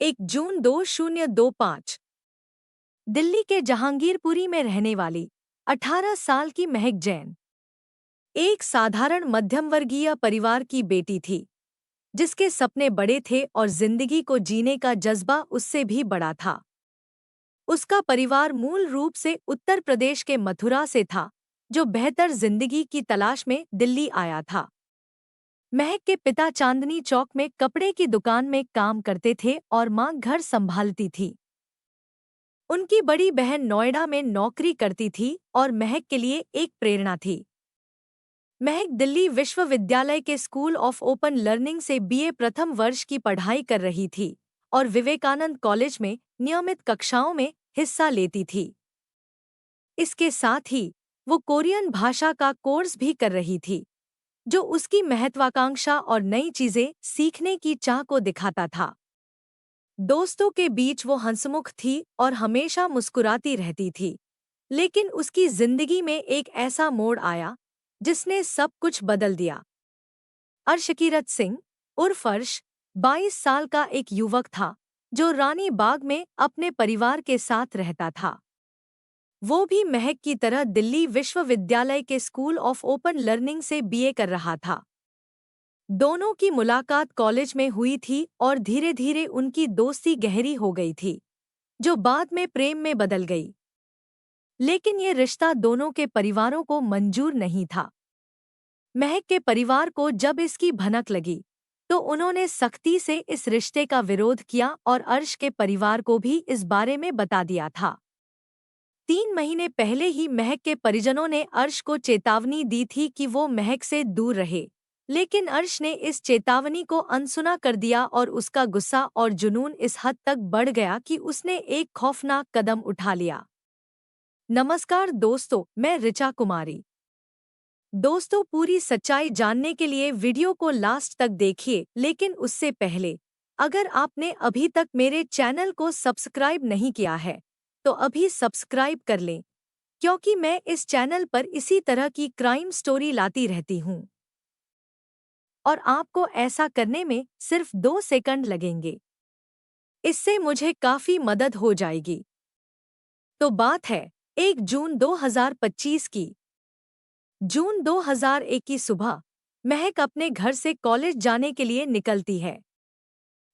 1 जून 2025। दिल्ली के जहांगीरपुरी में रहने वाली 18 साल की महक जैन एक साधारण मध्यमवर्गीय परिवार की बेटी थी, जिसके सपने बड़े थे और जिंदगी को जीने का जज्बा उससे भी बड़ा था। उसका परिवार मूल रूप से उत्तर प्रदेश के मथुरा से था, जो बेहतर जिंदगी की तलाश में दिल्ली आया था। महक के पिता चांदनी चौक में कपड़े की दुकान में काम करते थे और मां घर संभालती थी। उनकी बड़ी बहन नोएडा में नौकरी करती थी और महक के लिए एक प्रेरणा थी। महक दिल्ली विश्वविद्यालय के स्कूल ऑफ ओपन लर्निंग से बीए प्रथम वर्ष की पढ़ाई कर रही थी और विवेकानंद कॉलेज में नियमित कक्षाओं में हिस्सा लेती थी। इसके साथ ही वो कोरियन भाषा का कोर्स भी कर रही थी, जो उसकी महत्वाकांक्षा और नई चीजें सीखने की चाह को दिखाता था। दोस्तों के बीच वो हंसमुख थी और हमेशा मुस्कुराती रहती थी, लेकिन उसकी जिंदगी में एक ऐसा मोड़ आया जिसने सब कुछ बदल दिया। अर्शकीरत सिंह उर्फ अर्श 22 साल का एक युवक था, जो रानी बाग में अपने परिवार के साथ रहता था। वो भी महक की तरह दिल्ली विश्वविद्यालय के स्कूल ऑफ ओपन लर्निंग से बीए कर रहा था। दोनों की मुलाकात कॉलेज में हुई थी और धीरे धीरे उनकी दोस्ती गहरी हो गई थी, जो बाद में प्रेम में बदल गई। लेकिन ये रिश्ता दोनों के परिवारों को मंजूर नहीं था। महक के परिवार को जब इसकी भनक लगी, तो उन्होंने सख्ती से इस रिश्ते का विरोध किया और अर्श के परिवार को भी इस बारे में बता दिया था। 3 महीने पहले ही महक के परिजनों ने अर्श को चेतावनी दी थी कि वो महक से दूर रहे, लेकिन अर्श ने इस चेतावनी को अनसुना कर दिया और उसका गुस्सा और जुनून इस हद तक बढ़ गया कि उसने एक खौफनाक कदम उठा लिया। नमस्कार दोस्तों, मैं ऋचा कुमारी। दोस्तों, पूरी सच्चाई जानने के लिए वीडियो को लास्ट तक देखिए, लेकिन उससे पहले अगर आपने अभी तक मेरे चैनल को सब्सक्राइब नहीं किया है, तो अभी सब्सक्राइब कर लें, क्योंकि मैं इस चैनल पर इसी तरह की क्राइम स्टोरी लाती रहती हूँ और आपको ऐसा करने में सिर्फ 2 सेकंड लगेंगे। इससे मुझे काफी मदद हो जाएगी। तो बात है 1 जून 2025 की। जून 2001 की सुबह महक अपने घर से कॉलेज जाने के लिए निकलती है।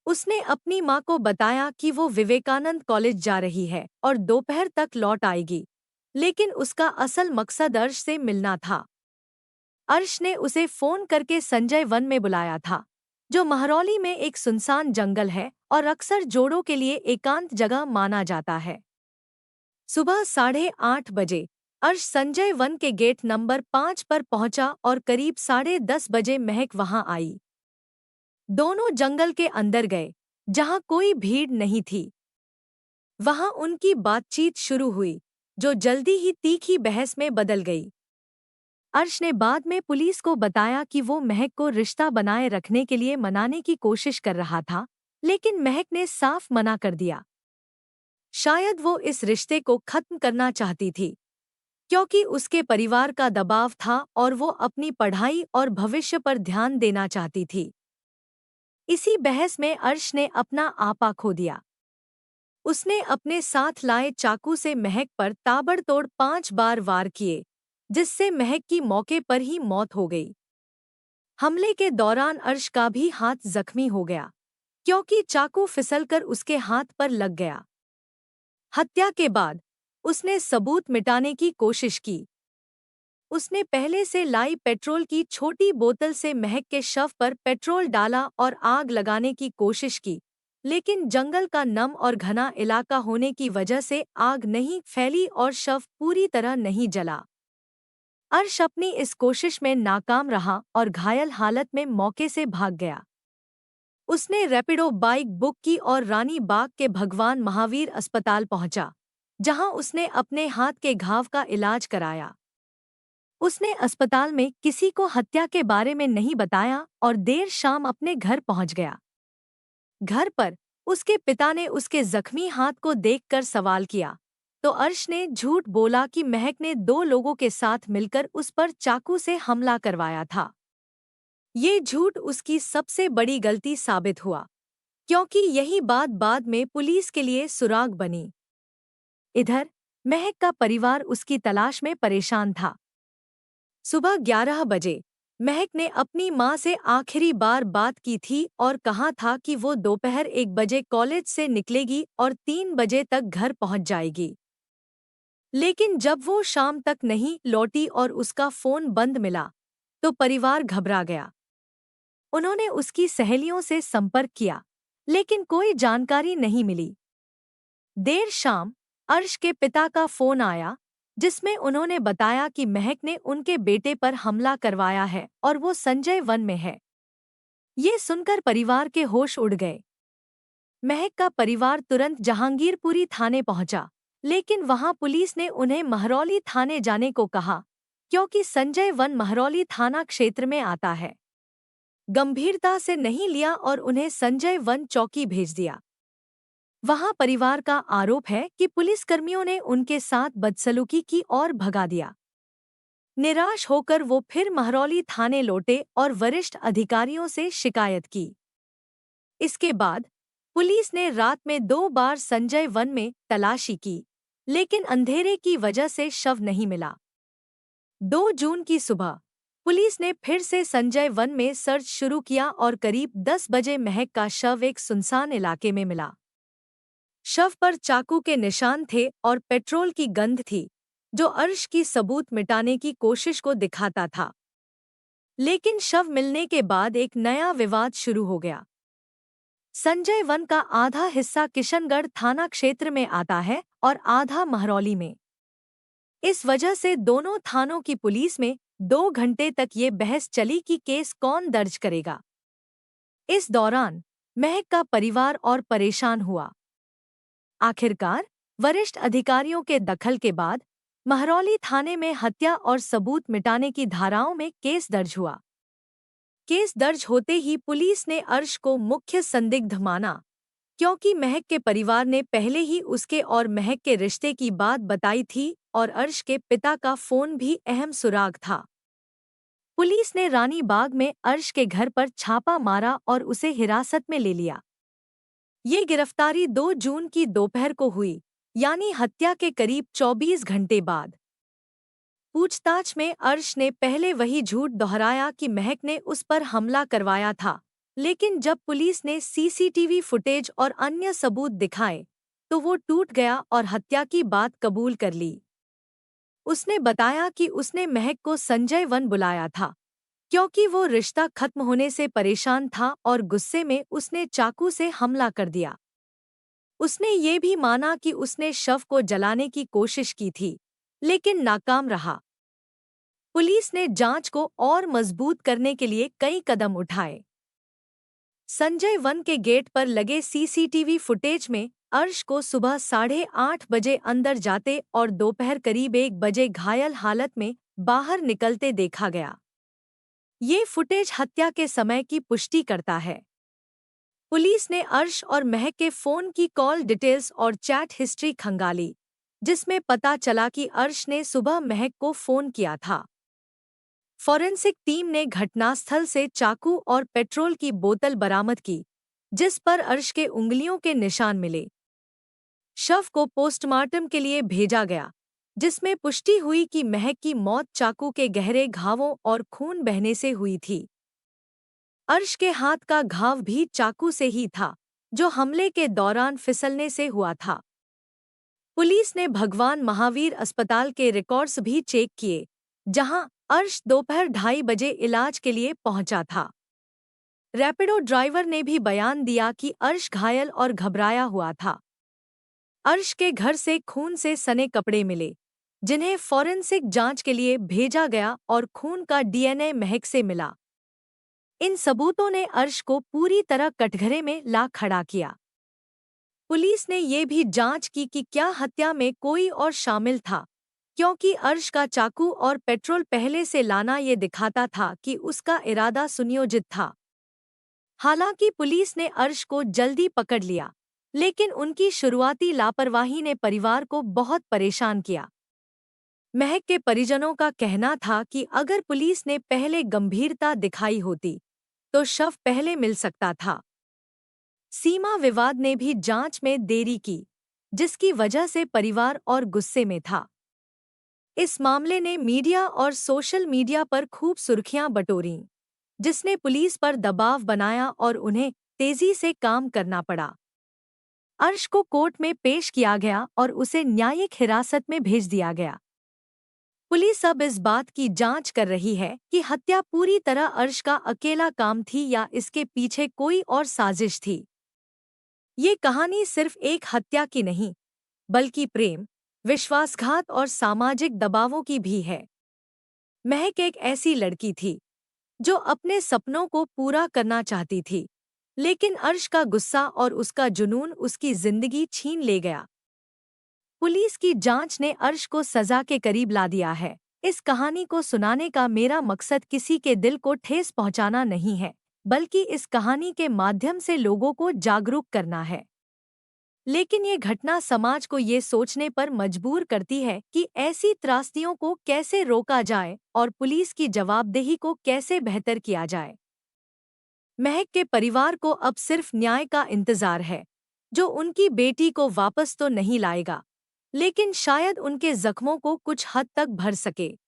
उसने अपनी मां को बताया कि वो विवेकानंद कॉलेज जा रही है और दोपहर तक लौट आएगी, लेकिन उसका असल मकसद अर्श से मिलना था। अर्श ने उसे फोन करके संजय वन में बुलाया था, जो महरौली में एक सुनसान जंगल है और अक्सर जोड़ों के लिए एकांत जगह माना जाता है। सुबह 8:30 बजे अर्श संजय वन के गेट नंबर 5 पर पहुंचा और करीब 10:30 बजे महक वहां आई। दोनों जंगल के अंदर गए, जहां कोई भीड़ नहीं थी। वहां उनकी बातचीत शुरू हुई, जो जल्दी ही तीखी बहस में बदल गई। अर्श ने बाद में पुलिस को बताया कि वो महक को रिश्ता बनाए रखने के लिए मनाने की कोशिश कर रहा था, लेकिन महक ने साफ मना कर दिया। शायद वो इस रिश्ते को खत्म करना चाहती थी, क्योंकि उसके परिवार का दबाव था और वो अपनी पढ़ाई और भविष्य पर ध्यान देना चाहती थी। इसी बहस में अर्श ने अपना आपा खो दिया। उसने अपने साथ लाए चाकू से महक पर ताबड़तोड़ 5 बार वार किए, जिससे महक की मौके पर ही मौत हो गई। हमले के दौरान अर्श का भी हाथ जख्मी हो गया, क्योंकि चाकू फिसलकर उसके हाथ पर लग गया। हत्या के बाद उसने सबूत मिटाने की कोशिश की। उसने पहले से लाई पेट्रोल की छोटी बोतल से महक के शव पर पेट्रोल डाला और आग लगाने की कोशिश की, लेकिन जंगल का नम और घना इलाका होने की वजह से आग नहीं फैली और शव पूरी तरह नहीं जला। अर्श अपनी इस कोशिश में नाकाम रहा और घायल हालत में मौके से भाग गया। उसने रैपिडो बाइक बुक की और रानी बाग के भगवान महावीर अस्पताल पहुंचा, जहां उसने अपने हाथ के घाव का इलाज कराया। उसने अस्पताल में किसी को हत्या के बारे में नहीं बताया और देर शाम अपने घर पहुंच गया। घर पर उसके पिता ने उसके जख्मी हाथ को देखकर सवाल किया, तो अर्श ने झूठ बोला कि महक ने 2 लोगों के साथ मिलकर उस पर चाकू से हमला करवाया था। ये झूठ उसकी सबसे बड़ी गलती साबित हुआ, क्योंकि यही बात बाद में पुलिस के लिए सुराग बनी। इधर महक का परिवार उसकी तलाश में परेशान था। सुबह 11 बजे महक ने अपनी मां से आखिरी बार बात की थी और कहा था कि वो दोपहर 1 बजे कॉलेज से निकलेगी और 3 बजे तक घर पहुंच जाएगी। लेकिन जब वो शाम तक नहीं लौटी और उसका फोन बंद मिला, तो परिवार घबरा गया। उन्होंने उसकी सहेलियों से संपर्क किया, लेकिन कोई जानकारी नहीं मिली। देर शाम अर्श के पिता का फोन आया, जिसमें उन्होंने बताया कि महक ने उनके बेटे पर हमला करवाया है और वो संजय वन में है। ये सुनकर परिवार के होश उड़ गए। महक का परिवार तुरंत जहांगीरपुरी थाने पहुंचा, लेकिन वहां पुलिस ने उन्हें महरौली थाने जाने को कहा, क्योंकि संजय वन महरौली थाना क्षेत्र में आता है। गंभीरता से नहीं लिया और उन्हें संजय वन चौकी भेज दिया। वहां परिवार का आरोप है कि पुलिसकर्मियों ने उनके साथ बदसलूकी की और भगा दिया। निराश होकर वो फिर महरौली थाने लौटे और वरिष्ठ अधिकारियों से शिकायत की। इसके बाद पुलिस ने रात में 2 बार संजय वन में तलाशी की, लेकिन अंधेरे की वजह से शव नहीं मिला। 2 जून की सुबह पुलिस ने फिर से संजय वन में सर्च शुरू किया और करीब 10 बजे महक का शव एक सुनसान इलाके में मिला। शव पर चाकू के निशान थे और पेट्रोल की गंध थी, जो अर्श की सबूत मिटाने की कोशिश को दिखाता था। लेकिन शव मिलने के बाद एक नया विवाद शुरू हो गया। संजय वन का आधा हिस्सा किशनगढ़ थाना क्षेत्र में आता है और आधा महरौली में। इस वजह से दोनों थानों की पुलिस में 2 घंटे तक ये बहस चली कि केस कौन दर्ज करेगा। इस दौरान महक का परिवार और परेशान हुआ। आखिरकार वरिष्ठ अधिकारियों के दखल के बाद महरौली थाने में हत्या और सबूत मिटाने की धाराओं में केस दर्ज हुआ। केस दर्ज होते ही पुलिस ने अर्श को मुख्य संदिग्ध माना, क्योंकि महक के परिवार ने पहले ही उसके और महक के रिश्ते की बात बताई थी और अर्श के पिता का फोन भी अहम सुराग था। पुलिस ने रानी बाग में अर्श के घर पर छापा मारा और उसे हिरासत में ले लिया। ये गिरफ्तारी 2 जून की दोपहर को हुई, यानी हत्या के करीब 24 घंटे बाद। पूछताछ में अर्श ने पहले वही झूठ दोहराया कि महक ने उस पर हमला करवाया था, लेकिन जब पुलिस ने सीसीटीवी फुटेज और अन्य सबूत दिखाए, तो वो टूट गया और हत्या की बात कबूल कर ली। उसने बताया कि उसने महक को संजय वन बुलाया था, क्योंकि वो रिश्ता खत्म होने से परेशान था और गुस्से में उसने चाकू से हमला कर दिया। उसने ये भी माना कि उसने शव को जलाने की कोशिश की थी, लेकिन नाकाम रहा। पुलिस ने जांच को और मजबूत करने के लिए कई कदम उठाए। संजय वन के गेट पर लगे सीसीटीवी फुटेज में अर्श को सुबह 8:30 बजे अंदर जाते और दोपहर करीब 1 बजे घायल हालत में बाहर निकलते देखा गया। ये फुटेज हत्या के समय की पुष्टि करता है। पुलिस ने अर्श और महक के फोन की कॉल डिटेल्स और चैट हिस्ट्री खंगाली, जिसमें पता चला कि अर्श ने सुबह महक को फोन किया था। फॉरेंसिक टीम ने घटनास्थल से चाकू और पेट्रोल की बोतल बरामद की, जिस पर अर्श के उंगलियों के निशान मिले। शव को पोस्टमार्टम के लिए भेजा गया, जिसमें पुष्टि हुई कि महक की मौत चाकू के गहरे घावों और खून बहने से हुई थी। अर्श के हाथ का घाव भी चाकू से ही था, जो हमले के दौरान फिसलने से हुआ था। पुलिस ने भगवान महावीर अस्पताल के रिकॉर्ड्स भी चेक किए, जहां अर्श दोपहर 2:30 बजे इलाज के लिए पहुंचा था। रैपिडो ड्राइवर ने भी बयान दिया कि अर्श घायल और घबराया हुआ था। अर्श के घर से खून से सने कपड़े मिले, जिन्हें फॉरेंसिक जांच के लिए भेजा गया और खून का डीएनए महक से मिला। इन सबूतों ने अर्श को पूरी तरह कटघरे में ला खड़ा किया। पुलिस ने ये भी जांच की कि क्या हत्या में कोई और शामिल था, क्योंकि अर्श का चाकू और पेट्रोल पहले से लाना ये दिखाता था कि उसका इरादा सुनियोजित था। हालांकि पुलिस ने अर्श को जल्दी पकड़ लिया, लेकिन उनकी शुरुआती लापरवाही ने परिवार को बहुत परेशान किया। महक के परिजनों का कहना था कि अगर पुलिस ने पहले गंभीरता दिखाई होती, तो शव पहले मिल सकता था। सीमा विवाद ने भी जांच में देरी की, जिसकी वजह से परिवार और गुस्से में था। इस मामले ने मीडिया और सोशल मीडिया पर खूब सुर्खियां बटोरीं, जिसने पुलिस पर दबाव बनाया और उन्हें तेजी से काम करना पड़ा। अर्श को कोर्ट में पेश किया गया और उसे न्यायिक हिरासत में भेज दिया गया। पुलिस अब इस बात की जांच कर रही है कि हत्या पूरी तरह अर्श का अकेला काम थी या इसके पीछे कोई और साजिश थी। ये कहानी सिर्फ एक हत्या की नहीं, बल्कि प्रेम, विश्वासघात और सामाजिक दबावों की भी है। महक एक ऐसी लड़की थी जो अपने सपनों को पूरा करना चाहती थी, लेकिन अर्श का गुस्सा और उसका जुनून उसकी जिंदगी छीन ले गया। पुलिस की जांच ने अर्श को सजा के करीब ला दिया है। इस कहानी को सुनाने का मेरा मकसद किसी के दिल को ठेस पहुंचाना नहीं है, बल्कि इस कहानी के माध्यम से लोगों को जागरूक करना है। लेकिन ये घटना समाज को ये सोचने पर मजबूर करती है कि ऐसी त्रासदियों को कैसे रोका जाए और पुलिस की जवाबदेही को कैसे बेहतर किया जाए। महक के परिवार को अब सिर्फ न्याय का इंतजार है, जो उनकी बेटी को वापस तो नहीं लाएगा, लेकिन शायद उनके जख्मों को कुछ हद तक भर सके।